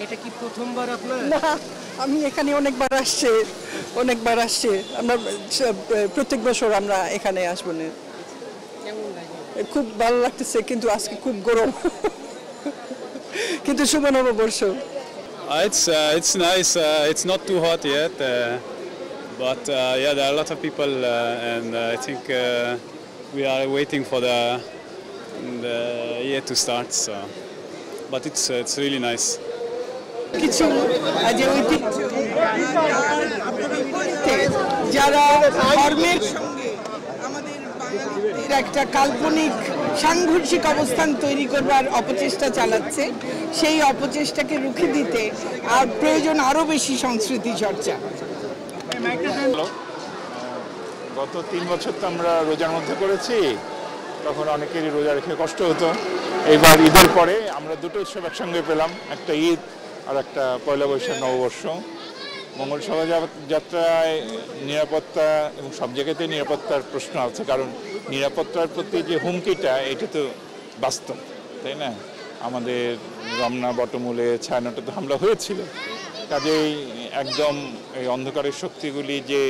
এটা কি প্রথমবার আপনার? না, আমি এখানে অনেকবার আসছি। আমরা প্রত্যেক বছর আমরা এখানে আসবো না। কেমন লাগে? খুব ভালো লাগতেছে, কিন্তু আজকে খুব গরম। কিন্তু শুভ নববর্ষ। It's nice. It's not too hot yet, but yeah, there are a lot of people, and I think we are waiting for the year to start. So, but it's really nice. কিছু যে ঐতিহ্য যারা ধর্মের সঙ্গে আমাদের বাঙালিদের একটা কাল্পনিক সাংঘর্ষিক অবস্থান তৈরি করবার অপচেষ্টা চালাচ্ছে, সেই অপচেষ্টাকে রুখে দিতে আর প্রয়োজন আরো বেশি সংস্কৃতি চর্চা। গত 3 বছর তো আমরা রোজার মধ্যে করেছি, তখন অনেকেরই রোজা রেখে কষ্ট হতো। এইবার ঈদের পরে আমরা দুটো উৎসব একসঙ্গে পেলাম, একটা ঈদ আর একটা পয়লা বৈশাখ নববর্ষ। মঙ্গল শোভাযাত্রায় নিরাপত্তা এবং সব জায়গাতে নিরাপত্তার প্রশ্ন আছে, কারণ নিরাপত্তার প্রতি যে হুমকিটা এটা তো বাস্তব, তাই না? আমাদের রমনা বটমূলে ছায়ানটাতে হামলা হয়েছিল, কাজেই একদম এই অন্ধকারের শক্তিগুলি যে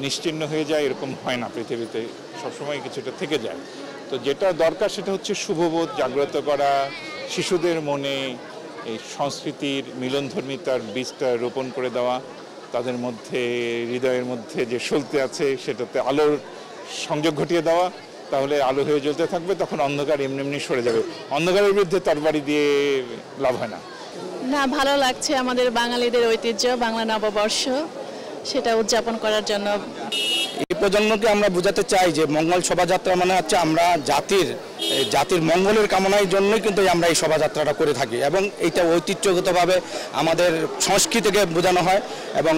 নিশ্চিহ্ন হয়ে যায় এরকম হয় না, পৃথিবীতে সবসময় কিছুটা থেকে যায়। তো যেটা দরকার সেটা হচ্ছে শুভবোধ জাগ্রত করা, শিশুদের মনে এই সংস্কৃতির মিলনধর্মিতার বীজটা রোপণ করে দেওয়া, তাদের মধ্যে হৃদয়ের মধ্যে যে সলতে আছে সেটাতে আলোর সংযোগ ঘটিয়ে দেওয়া, তাহলে আলো হয়ে জ্বলতে থাকবে, তখন অন্ধকার এমনি এমনি সরে যাবে। অন্ধকারের বিরুদ্ধে তরবারি দিয়ে লাভ হয় না। না, ভালো লাগছে আমাদের বাঙালিদের ঐতিহ্য বাংলা নববর্ষ, সেটা উদযাপন করার জন্য। এই প্রজন্মকে আমরা বোঝাতে চাই যে মঙ্গল শোভাযাত্রা মানে হচ্ছে আমরা জাতির মঙ্গলের কামনার জন্যই কিন্তু আমরা এই শোভাযাত্রাটা করে থাকি, এবং এইটা ঐতিহ্যগতভাবে আমাদের সংস্কৃতিকে বোঝানো হয়, এবং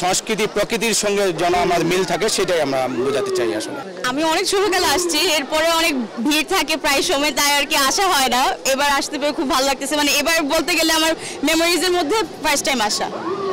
সংস্কৃতি প্রকৃতির সঙ্গে যেন আমার মিল থাকে সেটাই আমরা বোঝাতে চাই আসলে। আমি অনেক ছোটবেলা আসছি, এরপরে অনেক ভিড় থাকে প্রায় সময়, তাই আর কি আসা হয় না। এবার আসতে পেরে খুব ভালো লাগতেছে, মানে এবার বলতে গেলে আমার মেমোরিজের মধ্যে ফার্স্ট টাইম আসা।